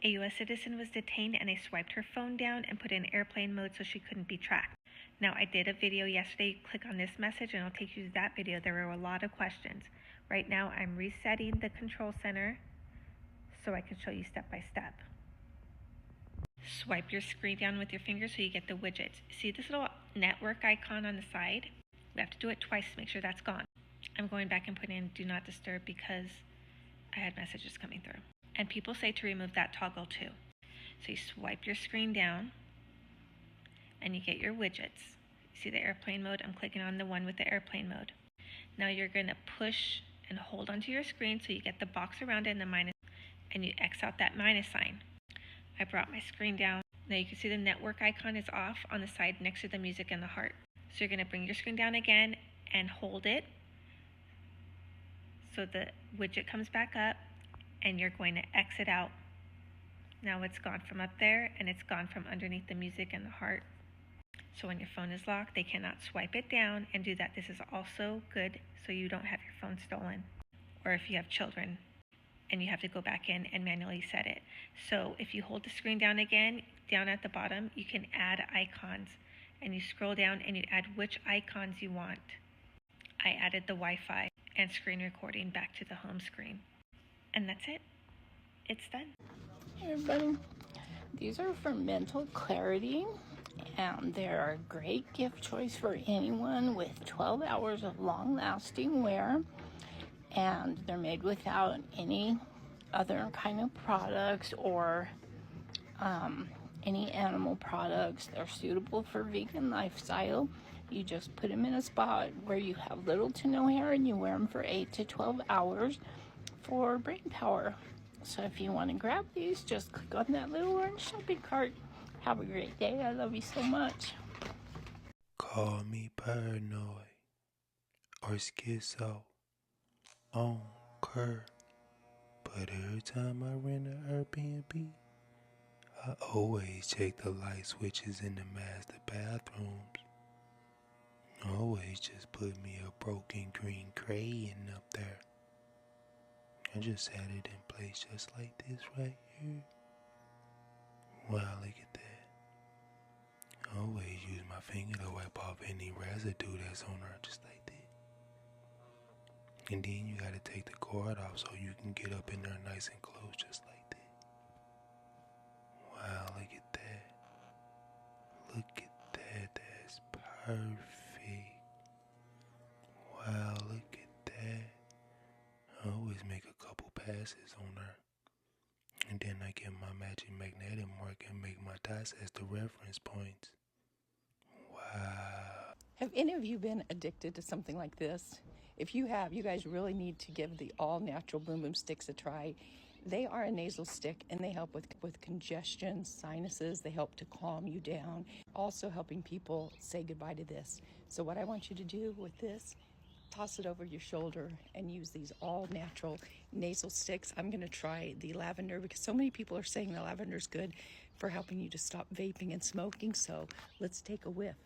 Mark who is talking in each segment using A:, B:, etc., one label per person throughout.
A: A U.S. citizen was detained and they swiped her phone down and put it in airplane mode so she couldn't be tracked. Now, I did a video yesterday. Click on this message and it'll take you to that video. There were a lot of questions. Right now, I'm resetting the control center so I can show you step by step. Swipe your screen down with your finger so you get the widgets. See this little network icon on the side? We have to do it twice to make sure that's gone. I'm going back and putting in Do Not Disturb because I had messages coming through. And people say to remove that toggle too. So you swipe your screen down and you get your widgets. See the airplane mode? I'm clicking on the one with the airplane mode. Now you're going to push and hold onto your screen so you get the box around it and the minus, and you X out that minus sign. I brought my screen down. Now you can see the network icon is off on the side next to the music and the heart. So you're going to bring your screen down again and hold it so the widget comes back up, and you're going to exit out. Now it's gone from up there and it's gone from underneath the music and the heart. So when your phone is locked, they cannot swipe it down and do that. This is also good so you don't have your phone stolen, or if you have children and you have to go back in and manually set it. So if you hold the screen down again, down at the bottom, you can add icons, and you scroll down and you add which icons you want. I added the Wi-Fi and screen recording back to the home screen. And that's it. It's done.
B: Hey everybody, these are for mental clarity, and they're a great gift choice for anyone with 12 hours of long-lasting wear, and they're made without any other kind of products or any animal products. They're suitable for vegan lifestyle. You just put them in a spot where you have little to no hair, and you wear them for 8 to 12 hours for brain power. So if you want to grab these, just click on that little orange shopping cart. Have a great day. I love you so much.
C: Call me paranoid or schizo on curve, but every time I rent an Airbnb, I always check the light switches in the master bathrooms. Always just put me a broken green crayon up there. I just had it in place just like this right here. Wow, look at that. I always use my finger to wipe off any residue that's on her, just like that. And then you gotta take the cord off so you can get up in there nice and close, just like that. Wow, look at that. Look at that, that's perfect. Wow, look at that. I always make a couple passes on her, and then I get my magic magnetic mark and make my dots as the reference points. Wow.
B: Have any of you been addicted to something like this? If you have, you guys really need to give the all-natural Boom Boom Sticks a try. They are a nasal stick, and they help with congestion, sinuses. They help to calm you down. Also helping people say goodbye to this. So what I want you to do with this, toss it over your shoulder and use these all-natural nasal sticks. I'm going to try the lavender because so many people are saying the lavender is good for helping you to stop vaping and smoking. So let's take a whiff.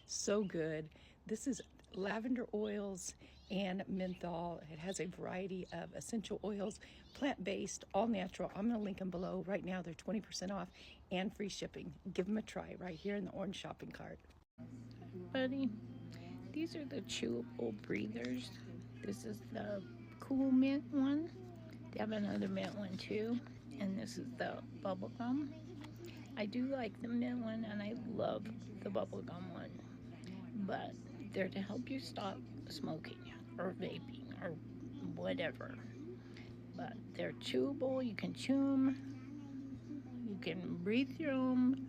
B: So good. This is lavender oils and menthol. It has a variety of essential oils, plant-based, all natural. I'm going to link them below. Right now they're 20% off and free shipping. Give them a try right here in the orange shopping cart. Buddy, these are the chewable breathers. This is the cool mint one. They have another mint one too, and this is the bubble gum. I do like the mint one, and I love the bubble gum one, but they're to help you stop smoking or vaping or whatever. But they're chewable. You can chew them. You can breathe through them.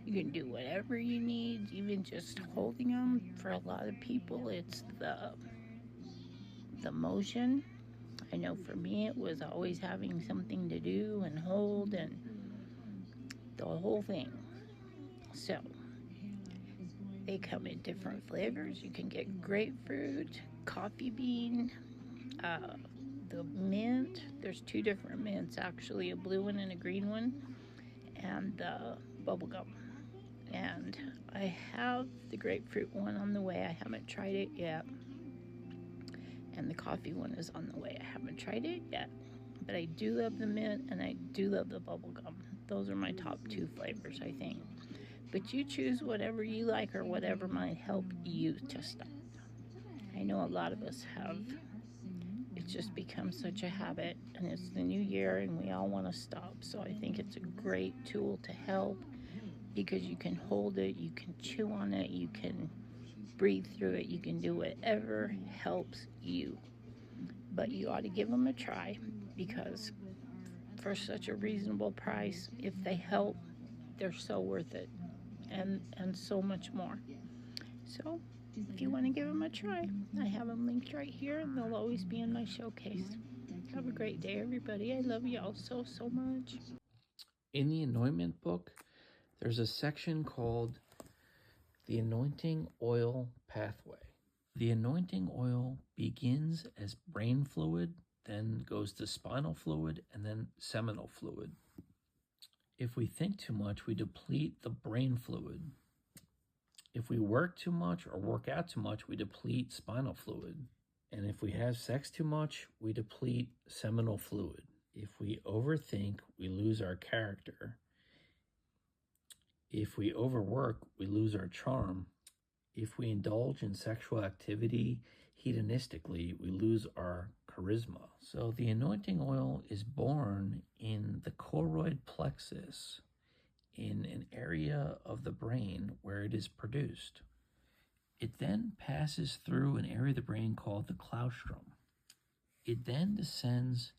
B: You can do whatever you need, even just holding them. For a lot of people, it's the motion. I know for me, it was always having something to do and hold and the whole thing. So they come in different flavors. You can get grapefruit, coffee bean, the mint. There's 2 different mints actually, a blue one and a green one, and the bubble gum. And I have the grapefruit one on the way. I haven't tried it yet. and the coffee one is on the way. I haven't tried it yet, but I do love the mint and I do love the bubble gum. Those are my top 2 flavors, I think. But you choose whatever you like or whatever might help you to stop. I know a lot of us have. It's just become such a habit, and it's the new year and we all want to stop. So I think it's a great tool to help because you can hold it, you can chew on it, you can breathe through it, you can do whatever helps you. But you ought to give them a try because for such a reasonable price, if they help, they're so worth it, and so much more. So if you want to give them a try, I have them linked right here and they'll always be in my showcase. Have a great day, everybody. I love you all so, so much.
D: In the anointment book, there's a section called the anointing oil pathway. The anointing oil begins as brain fluid, then goes to spinal fluid, and then seminal fluid. If we think too much, we deplete the brain fluid. If we work too much or work out too much, we deplete spinal fluid. And if we have sex too much, we deplete seminal fluid. If we overthink, we lose our character. If we overwork, we lose our charm. If we indulge in sexual activity hedonistically, we lose our charisma. So the anointing oil is born in the choroid plexus, in an area of the brain where it is produced. It then passes through an area of the brain called the claustrum. It then descends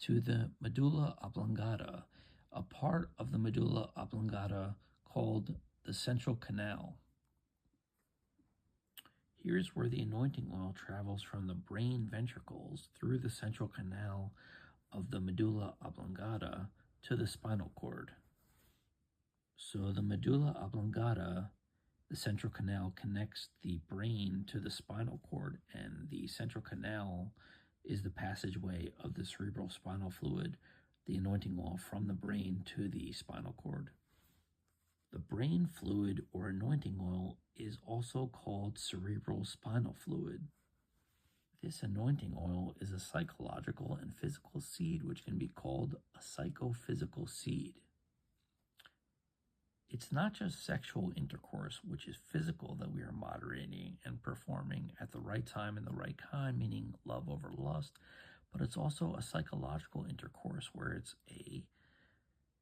D: to the medulla oblongata, a part of the medulla oblongata called the central canal. Here's where the anointing oil travels from the brain ventricles through the central canal of the medulla oblongata to the spinal cord. So the medulla oblongata, the central canal, connects the brain to the spinal cord, and the central canal is the passageway of the cerebral spinal fluid, the anointing oil, from the brain to the spinal cord. The brain fluid or anointing oil is also called cerebral spinal fluid. This anointing oil is a psychological and physical seed which can be called a psychophysical seed. It's not just sexual intercourse, which is physical, that we are moderating and performing at the right time and the right kind, meaning love over lust, but it's also a psychological intercourse where it's a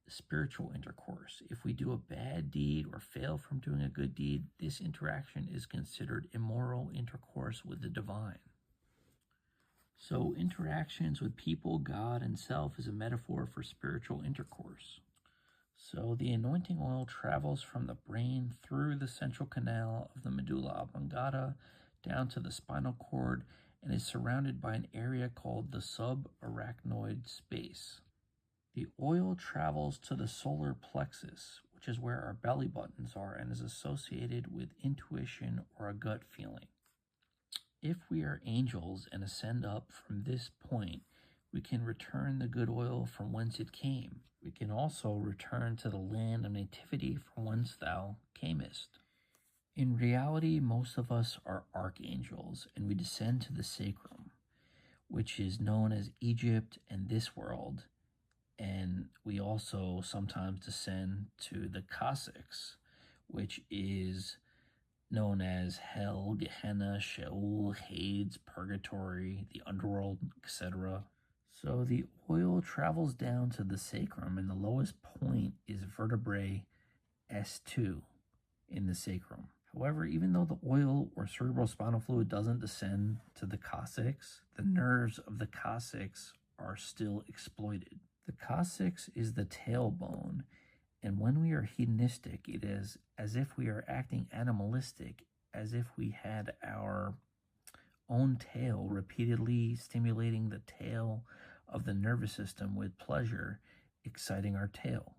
D: spiritual intercourse. If we do a bad deed or fail from doing a good deed, this interaction is considered immoral intercourse with the divine. So interactions with people, God, and self is a metaphor for spiritual intercourse. So the anointing oil travels from the brain through the central canal of the medulla oblongata down to the spinal cord and is surrounded by an area called the subarachnoid space. The oil travels to the solar plexus, which is where our belly buttons are, and is associated with intuition or a gut feeling. If we are angels and ascend up from this point, we can return the good oil from whence it came. We can also return to the land of nativity from whence thou camest. In reality, most of us are archangels, and we descend to the sacrum, which is known as Egypt and this world. And we also sometimes descend to the Cossacks, which is known as Hell, Gehenna, Sheol, Hades, Purgatory, the Underworld, etc. So the oil travels down to the sacrum, and the lowest point is vertebrae S2 in the sacrum. However, even though the oil or cerebral spinal fluid doesn't descend to the Cossacks, the nerves of the Cossacks are still exploited. The coccyx is the tailbone, and when we are hedonistic, it is as if we are acting animalistic, as if we had our own tail repeatedly stimulating the tail of the nervous system with pleasure, exciting our tail.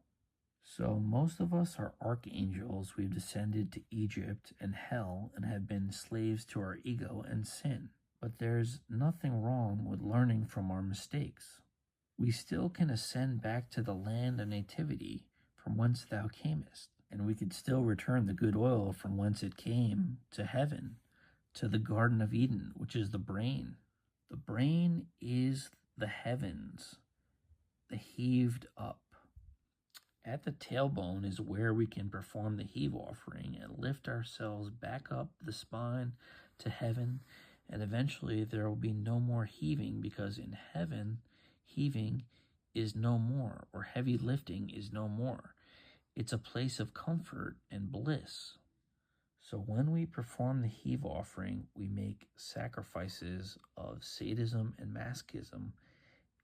D: So most of us are archangels. We've descended to Egypt and hell and have been slaves to our ego and sin. But there's nothing wrong with learning from our mistakes. We still can ascend back to the land of nativity from whence thou camest, and we could still return the good oil from whence it came to heaven, to the Garden of Eden, which is the brain. The brain is the heavens, the heaved up. At the tailbone is where we can perform the heave offering and lift ourselves back up the spine to heaven, and eventually there will be no more heaving, because in heaven, heaving is no more, or heavy lifting is no more. It's a place of comfort and bliss. So when we perform the heave offering, we make sacrifices of sadism and masochism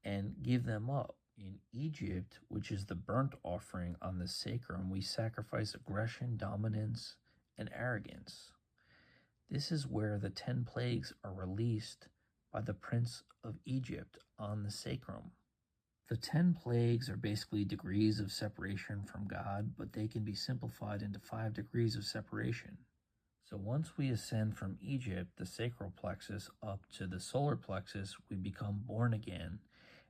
D: and give them up. In Egypt, which is the burnt offering on the sacrum, we sacrifice aggression, dominance, and arrogance. This is where the 10 plagues are released by the prince of Egypt on the sacrum. The 10 plagues are basically degrees of separation from God, but they can be simplified into 5 degrees of separation. So once we ascend from Egypt, the sacral plexus, up to the solar plexus, we become born again.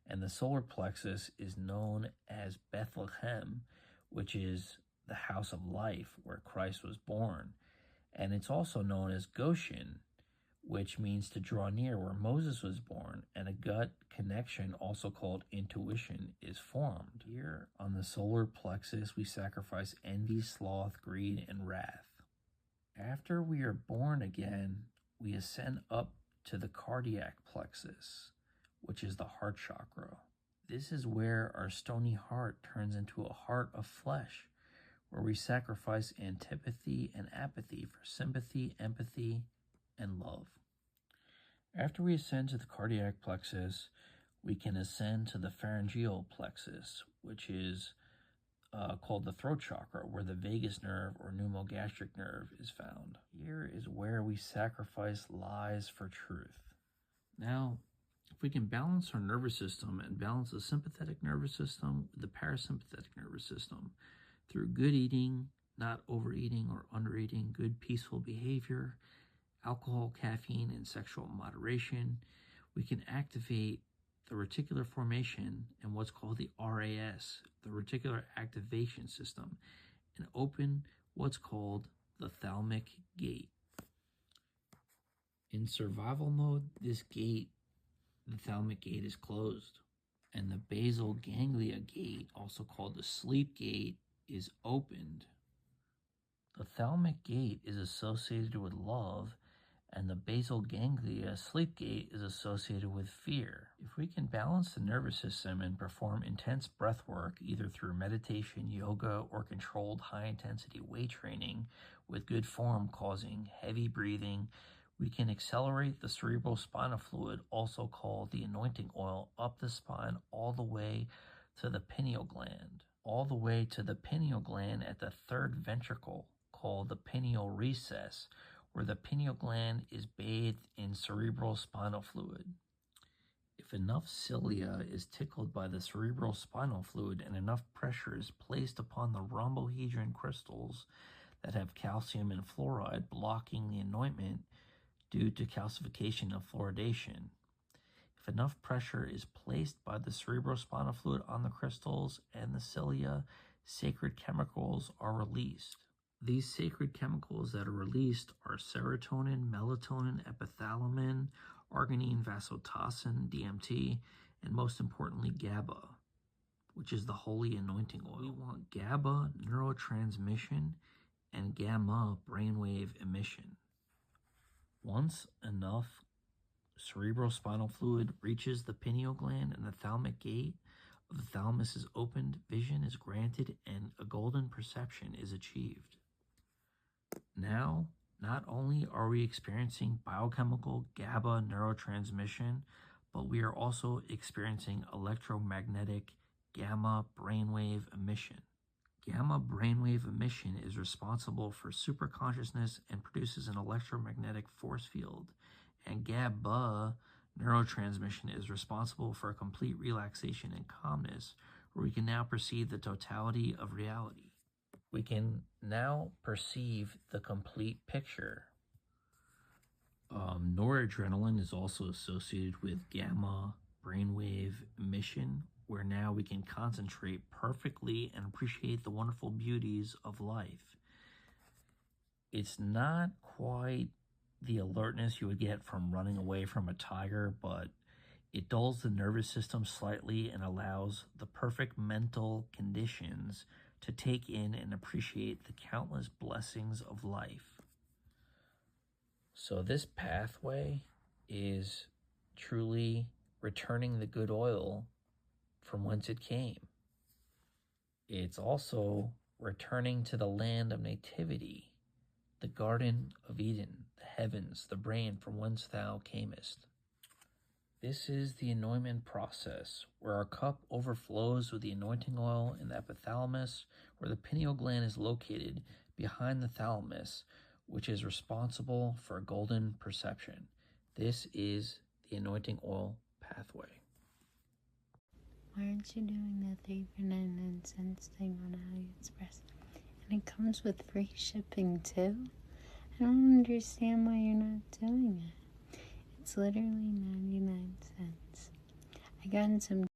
D: And the solar plexus is known as Bethlehem, which is the house of life where Christ was born. And it's also known as Goshen, which means to draw near, where Moses was born. And a gut connection, also called intuition, is formed. Here on the solar plexus, we sacrifice envy, sloth, greed, and wrath. After we are born again, we ascend up to the cardiac plexus, which is the heart chakra. This is where our stony heart turns into a heart of flesh, where we sacrifice antipathy and apathy for sympathy, empathy, and love. After we ascend to the cardiac plexus, we can ascend to the pharyngeal plexus, which is called the throat chakra, where the vagus nerve or pneumogastric nerve is found. Here is where we sacrifice lies for truth. Now, if we can balance our nervous system and balance the sympathetic nervous system with the parasympathetic nervous system through good eating, not overeating or undereating, good peaceful behavior, alcohol, caffeine, and sexual moderation, we can activate the reticular formation and what's called the RAS, the reticular activation system, and open what's called the thalamic gate. In survival mode, this gate, the thalamic gate, is closed, and the basal ganglia gate, also called the sleep gate, is opened. The thalamic gate is associated with love, and the basal ganglia sleep gate is associated with fear. If we can balance the nervous system and perform intense breath work, either through meditation, yoga, or controlled high-intensity weight training with good form causing heavy breathing, we can accelerate the cerebral spinal fluid, also called the anointing oil, up the spine all the way to the pineal gland. All the way to the pineal gland at the third ventricle, called the pineal recess, where the pineal gland is bathed in cerebral spinal fluid. If enough cilia is tickled by the cerebral spinal fluid and enough pressure is placed upon the rhombohedron crystals that have calcium and fluoride blocking the anointment due to calcification and fluoridation, if enough pressure is placed by the cerebrospinal fluid on the crystals and the cilia, sacred chemicals are released. These sacred chemicals that are released are serotonin, melatonin, epithalamin, arginine, vasotocin, DMT, and most importantly, GABA, which is the holy anointing oil. We want GABA neurotransmission and gamma brainwave emission. Once enough cerebrospinal fluid reaches the pineal gland and the thalamic gate of the thalamus is opened, vision is granted, and a golden perception is achieved. Now, not only are we experiencing biochemical GABA neurotransmission, but we are also experiencing electromagnetic gamma brainwave emission. Gamma brainwave emission is responsible for superconsciousness and produces an electromagnetic force field, and GABA neurotransmission is responsible for a complete relaxation and calmness, where we can now perceive the totality of reality. We can now perceive the complete picture. Noradrenaline is also associated with gamma brainwave emission, where now we can concentrate perfectly and appreciate the wonderful beauties of life. It's not quite the alertness you would get from running away from a tiger, but it dulls the nervous system slightly and allows the perfect mental conditions to take in and appreciate the countless blessings of life. So this pathway is truly returning the good oil from whence it came. It's also returning to the land of nativity, the Garden of Eden, the heavens, the brain from whence thou camest. This is the anointment process, where our cup overflows with the anointing oil in the epithalamus, where the pineal gland is located behind the thalamus, which is responsible for golden perception. This is the anointing oil pathway.
E: Why aren't you doing the 3 for 99 cents thing on AliExpress? And it comes with free shipping too? I don't understand why you're not doing it. It's literally 99 cents. I got in some